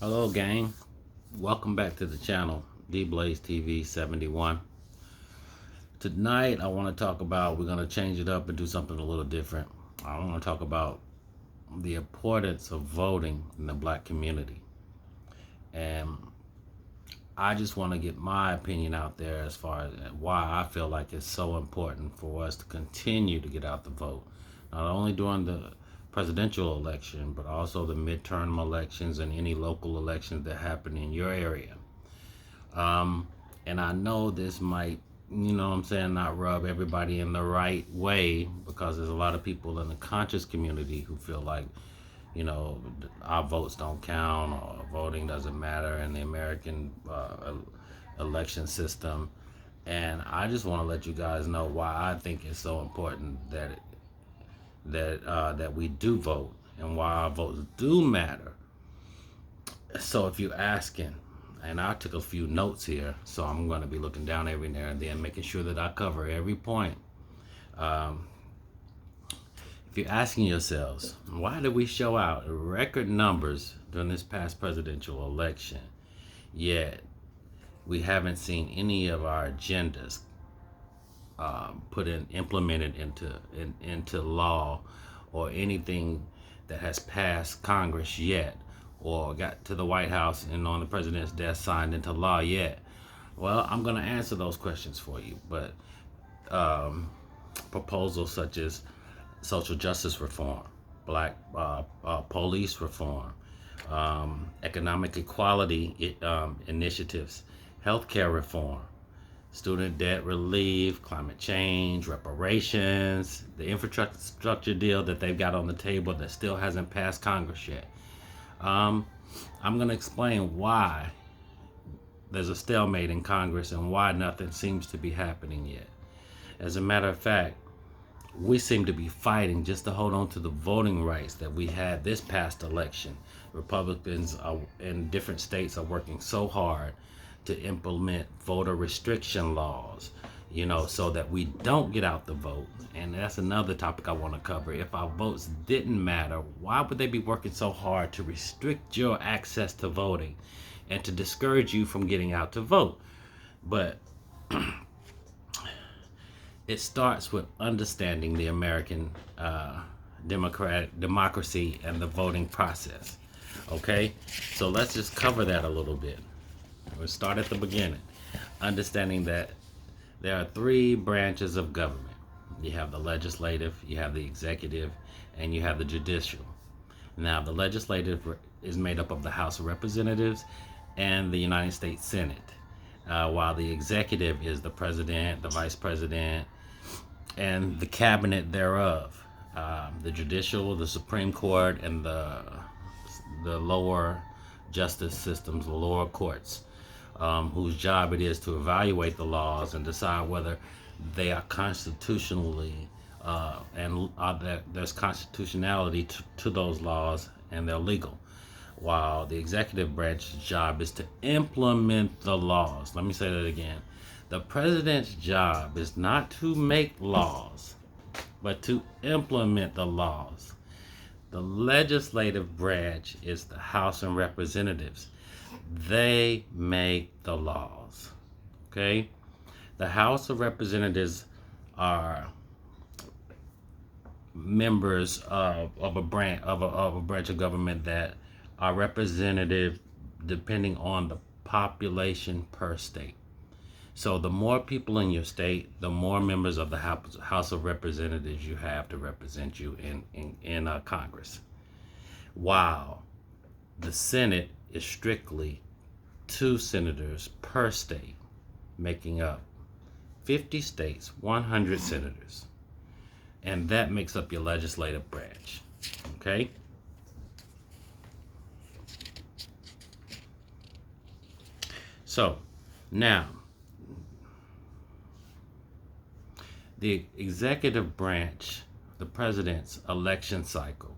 Hello, gang. Welcome back to the channel, D Blaze TV 71. Tonight, I want to talk about, we're going to change it up and do something a little different. I want to talk about the importance of voting in the black community. And I just want to get my opinion out there as far as why I feel like it's so important for us to continue to get out the vote. Not only during the presidential election, but also the midterm elections and any local elections that happen in your area. And I know this might, not rub everybody in the right way, because there's a lot of people in the conscious community who feel like, our votes don't count or voting doesn't matter in the American election system. And I just want to let you guys know why I think it's so important that we do vote and why our votes do matter. So if you're asking, and I took a few notes here, so I'm going to be looking down every now and then, making sure that I cover every point. If you're asking yourselves, why did we show out record numbers during this past presidential election, yet we haven't seen any of our agendas implemented into law, or anything that has passed Congress yet, or got to the White House and on the president's desk signed into law yet? Well, I'm going to answer those questions for you, but proposals such as social justice reform, black police reform, economic equality initiatives, healthcare reform, student debt relief, climate change, reparations, the infrastructure deal that they've got on the table that still hasn't passed Congress yet. I'm going to explain why there's a stalemate in Congress and why nothing seems to be happening yet. As a matter of fact, we seem to be fighting just to hold on to the voting rights that we had this past election. Republicans in different states are working so hard to implement voter restriction laws, so that we don't get out the vote. And that's another topic I want to cover. If our votes didn't matter, why would they be working so hard to restrict your access to voting and to discourage you from getting out to vote? But it starts with understanding the American democracy and the voting process. Okay, so let's just cover that a little bit. We'll start at the beginning, understanding that there are three branches of government. You have the legislative, you have the executive, and you have the judicial. Now, the legislative is made up of the House of Representatives and the United States Senate, while the executive is the president, the vice president, and the cabinet thereof. The judicial, the Supreme Court, and the lower justice systems, the lower courts, whose job it is to evaluate the laws and decide whether they are constitutionally and that there's constitutionality to those laws and they're legal. While the executive branch's job is to implement the laws. Let me say that again. The president's job is not to make laws, but to implement the laws. The legislative branch is the House of Representatives. They make the laws. Okay? The House of Representatives are members of a branch of government that are representative depending on the population per state. So the more people in your state, the more members of the House of Representatives you have to represent you in Congress. While the Senate is strictly 2 senators per state, making up 50 states, 100 senators. And that makes up your legislative branch. Okay? So, now, the executive branch, the president's election cycle,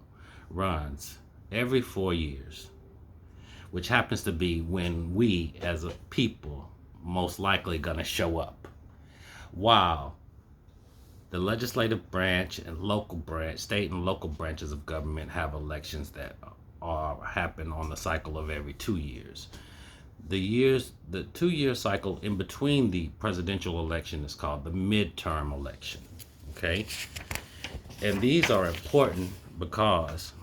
runs every 4 years, which happens to be when we as a people most likely gonna show up. While the legislative branch and local branch, state and local branches of government have elections that are happen on the cycle of every 2 years. The 2 year cycle in between the presidential election is called the midterm election. Okay, and these are important because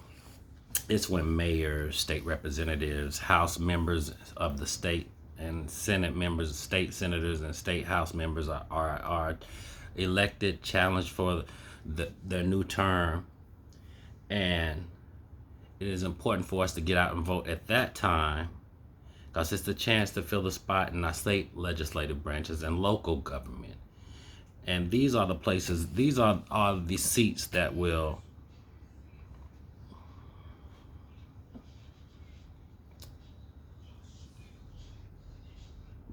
it's when mayors, state representatives, House members of the state, and Senate members, state senators, and state House members are elected, challenged for their new term, and it is important for us to get out and vote at that time because it's the chance to fill the spot in our state legislative branches and local government. And these are the places, these are the seats that will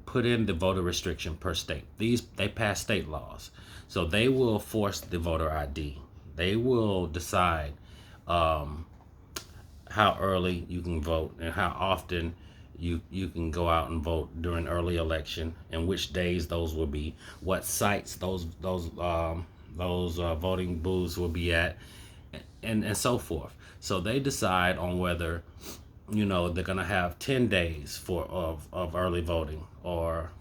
put in the voter restriction per state. They pass state laws, so they will force the voter ID. They will decide how early you can vote and how often you can go out and vote during early election, and which days those will be, what sites those voting booths will be at, and so forth. So they decide on whether they're gonna have 10 days of early voting or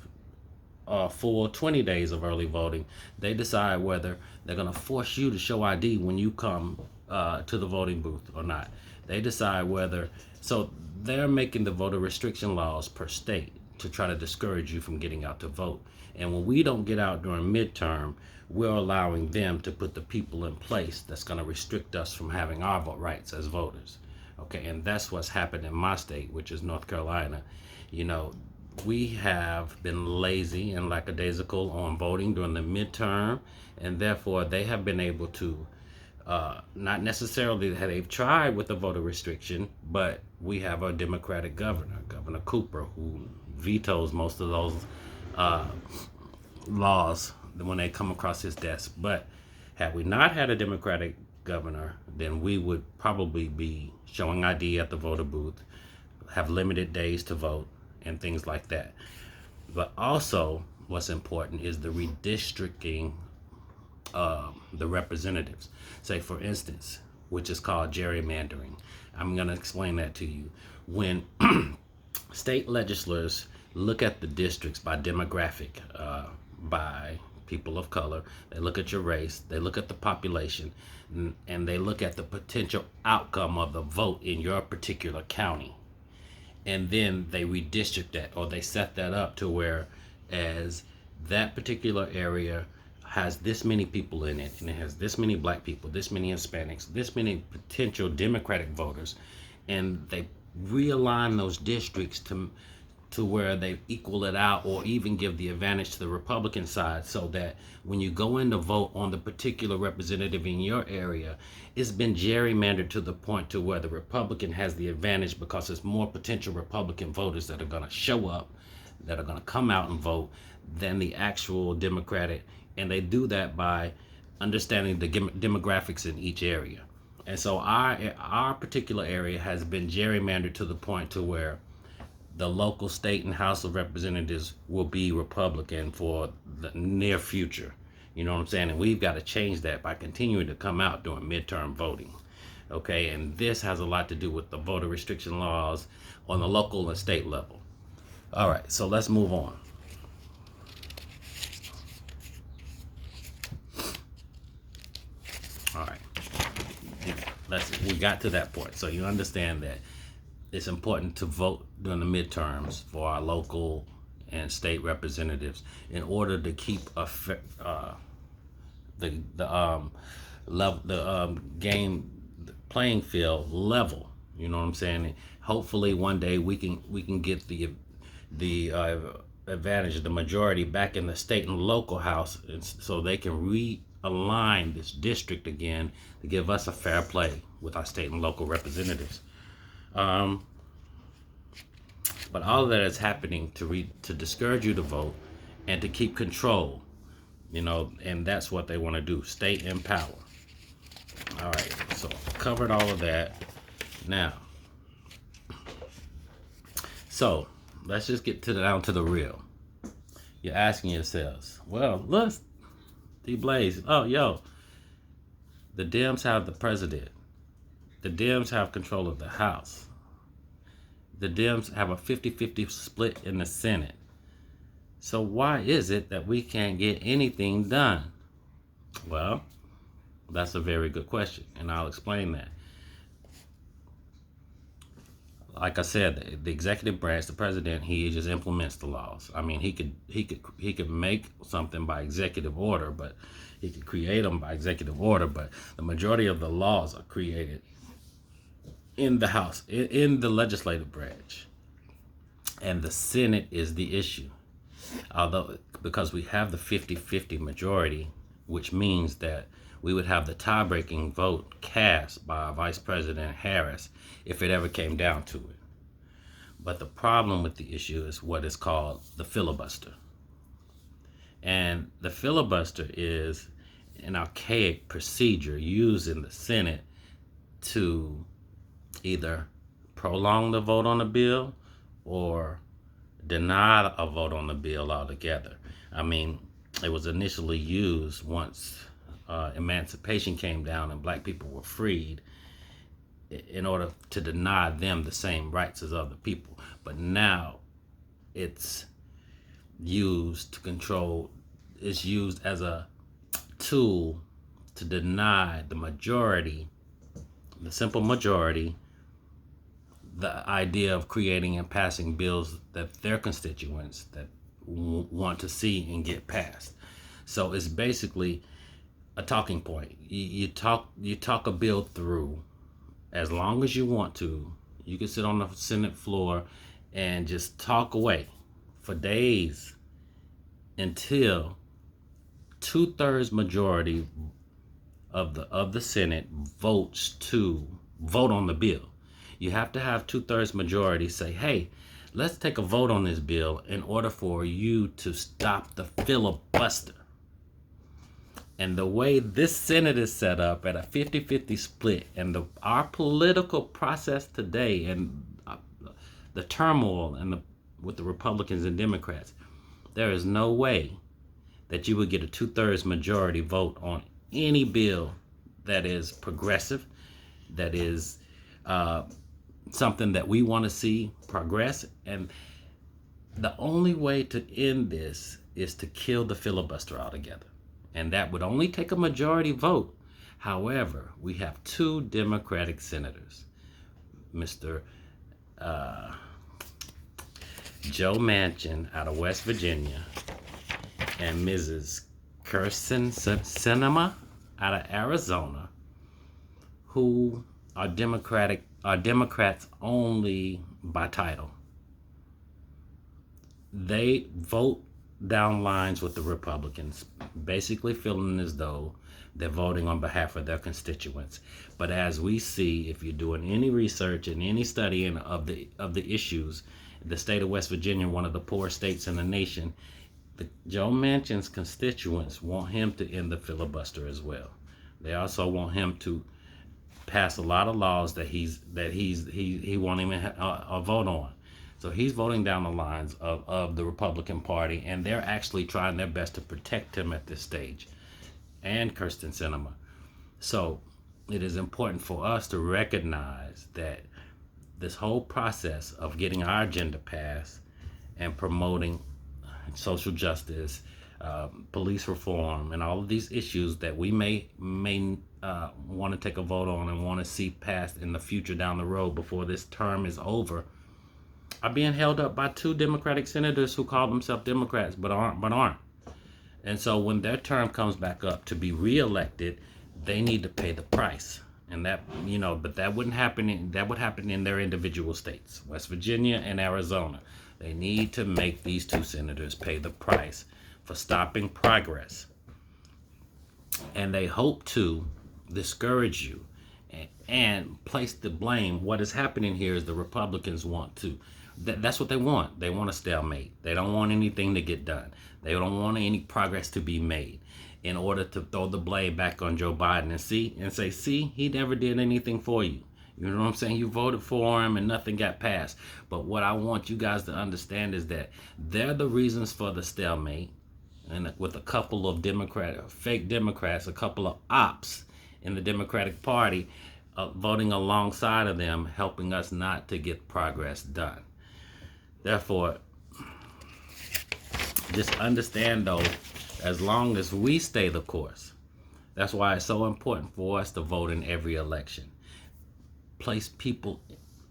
a full 20 days of early voting. They decide whether they're gonna force you to show ID when you come to the voting booth or not. They decide whether, so they're making the voter restriction laws per state to try to discourage you from getting out to vote. And when we don't get out during midterm, we're allowing them to put the people in place that's going to restrict us from having our vote rights as voters. Okay, and that's what's happened in my state, which is North Carolina. We have been lazy and lackadaisical on voting during the midterm, and therefore they have been able to, not necessarily that they've tried with the voter restriction, but we have a Democratic governor, Governor Cooper, who vetoes most of those laws when they come across his desk. But had we not had a Democratic governor, then we would probably be showing ID at the voter booth, have limited days to vote, and things like that. But also, what's important is the redistricting the representatives. Say, for instance, which is called gerrymandering. I'm going to explain that to you. When state legislators look at the districts by demographic, by people of color, they look at your race, they look at the population, and they look at the potential outcome of the vote in your particular county. And then they redistrict that, or they set that up to where as that particular area has this many people in it, and it has this many black people, this many Hispanics, this many potential Democratic voters, and they realign those districts to where they equal it out, or even give the advantage to the Republican side, so that when you go in to vote on the particular representative in your area, it's been gerrymandered to the point to where the Republican has the advantage because there's more potential Republican voters that are going to show up, that are going to come out and vote, than the actual Democratic. And they do that by understanding the demographics in each area. And so our particular area has been gerrymandered to the point to where the local state and House of Representatives will be Republican for the near future. You know what I'm saying? And we've got to change that by continuing to come out during midterm voting. Okay, and this has a lot to do with the voter restriction laws on the local and state level. All right, so let's move on. All right, we got to that point. So you understand that it's important to vote during the midterms for our local and state representatives in order to keep the playing field level. You know what I'm saying? Hopefully one day we can get the advantage of the majority back in the state and local house, so they can realign this district again to give us a fair play with our state and local representatives. But all of that is happening to discourage you to vote and to keep control, and that's what they want to do, stay in power. All right, so covered all of that. Now, so let's just get down to the real. You're asking yourselves, well, look, D-Blaze, oh, yo, the Dems have the president. the Dems have control of the House. The Dems have a 50-50 split in the Senate. So why is it that we can't get anything done? Well, that's a very good question, and I'll explain that. Like I said, the executive branch, the president, he just implements the laws. I mean, he could make something by executive order, but he could create them by executive order. But the majority of the laws are created in the House, in the legislative branch, and the Senate is the issue. Although, because we have the 50-50 majority, which means that we would have the tie-breaking vote cast by Vice President Harris if it ever came down to it. But the problem with the issue is what is called the filibuster. And the filibuster is an archaic procedure used in the Senate to either prolong the vote on the bill or deny a vote on the bill altogether. I mean, it was initially used once emancipation came down and black people were freed in order to deny them the same rights as other people. But now it's used as a tool to deny the majority, the simple majority, the idea of creating and passing bills that their constituents that want to see and get passed. So it's basically a talking point. You talk a bill through as long as you want to. You can sit on the Senate floor and just talk away for days until 2/3 majority of the Senate votes to vote on the bill. You have to have 2/3 majority say, hey, let's take a vote on this bill in order for you to stop the filibuster. And the way this Senate is set up at a 50-50 split, and our political process today, and the turmoil with the Republicans and Democrats, there is no way that you would get a 2/3 majority vote on any bill that is progressive, that is something that we want to see progress. And the only way to end this is to kill the filibuster altogether. And that would only take a majority vote. However, we have two Democratic senators, Mr. Joe Manchin out of West Virginia and Mrs. Kyrsten Sinema out of Arizona, who are Democrats only by title. They vote down lines with the Republicans, basically feeling as though they're voting on behalf of their constituents. But as we see, if you're doing any research and any studying of the issues, the state of West Virginia, one of the poorest states in the nation, Joe Manchin's constituents want him to end the filibuster as well. They also want him to pass a lot of laws that he won't even vote on. So he's voting down the lines of the Republican Party, and they're actually trying their best to protect him at this stage, and Kyrsten Sinema. So it is important for us to recognize that this whole process of getting our agenda passed and promoting social justice, police reform, and all of these issues that we may want to take a vote on and want to see passed in the future down the road before this term is over, are being held up by two Democratic senators who call themselves Democrats but aren't. And so when their term comes back up to be reelected, they need to pay the price. And that, but that would happen in their individual states, West Virginia and Arizona. They need to make these two senators pay the price for stopping progress. And they hope to discourage you and place the blame. What is happening here is the Republicans want to. That's what they want. They want a stalemate. They don't want anything to get done. They don't want any progress to be made, in order to throw the blame back on Joe Biden and say, he never did anything for you. You know what I'm saying? You voted for him and nothing got passed. But what I want you guys to understand is that they're the reasons for the stalemate, and with a couple of fake Democrats, a couple of ops in the Democratic Party voting alongside of them, helping us not to get progress done. Therefore, just understand though, as long as we stay the course, that's why it's so important for us to vote in every election. Place people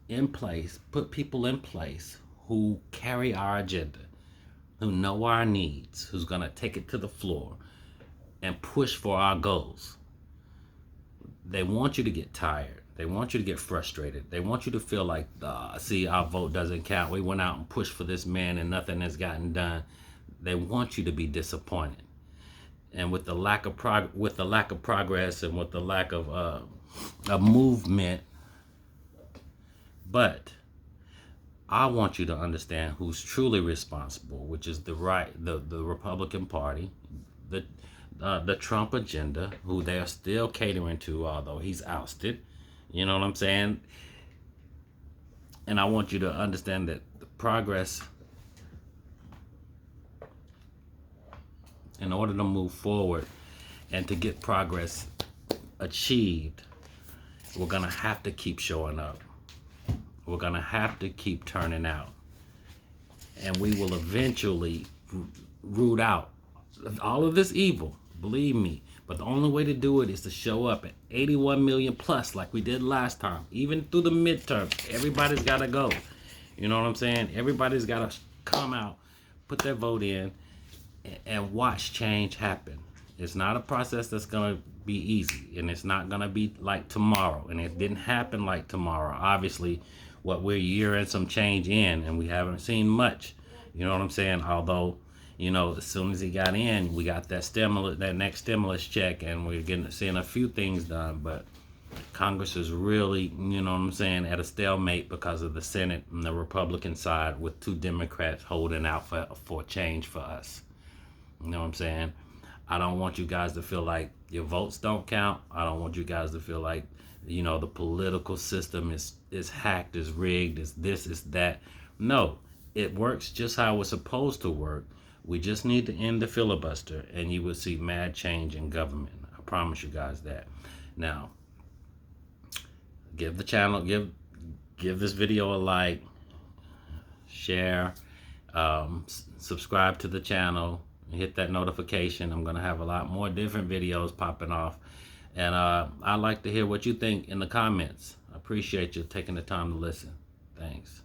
in place, put people in place who carry our agenda, who know our needs, who's going to take it to the floor and push for our goals. They want you to get tired. They want you to get frustrated. They want you to feel like, see, our vote doesn't count. We went out and pushed for this man and nothing has gotten done. They want you to be disappointed. And with the lack of progress and with the lack of movement, but I want you to understand who's truly responsible, which is the Republican Party, the Trump agenda, who they are still catering to, although he's ousted. You know what I'm saying? And I want you to understand that the progress, in order to move forward and to get progress achieved, we're going to have to keep showing up. We're going to have to keep turning out. And we will eventually root out all of this evil, believe me. But the only way to do it is to show up at 81 million plus like we did last time. Even through the midterms, everybody's got to go. You know what I'm saying? Everybody's got to come out, put their vote in, and watch change happen. It's not a process that's going to be easy, and it's not going to be like tomorrow. And it didn't happen like tomorrow. Obviously, what we're a year and some change in, and we haven't seen much. You know what I'm saying? Although, you know, as soon as he got in, we got that stimulus, that next stimulus check, and we're seeing a few things done. But Congress is really, you know what I'm saying, at a stalemate because of the Senate and the Republican side, with two Democrats holding out for change for us. You know what I'm saying? I don't want you guys to feel like your votes don't count. I don't want you guys to feel like, you know, the political system is hacked, is rigged, is this, is that. No, it works just how it's supposed to work. We just need to end the filibuster, and you will see mad change in government. I promise you guys that. Now, give the channel, give this video a like, share, subscribe to the channel, hit that notification. I'm gonna have a lot more different videos popping off, and I'd like to hear what you think in the comments. I appreciate you taking the time to listen. Thanks.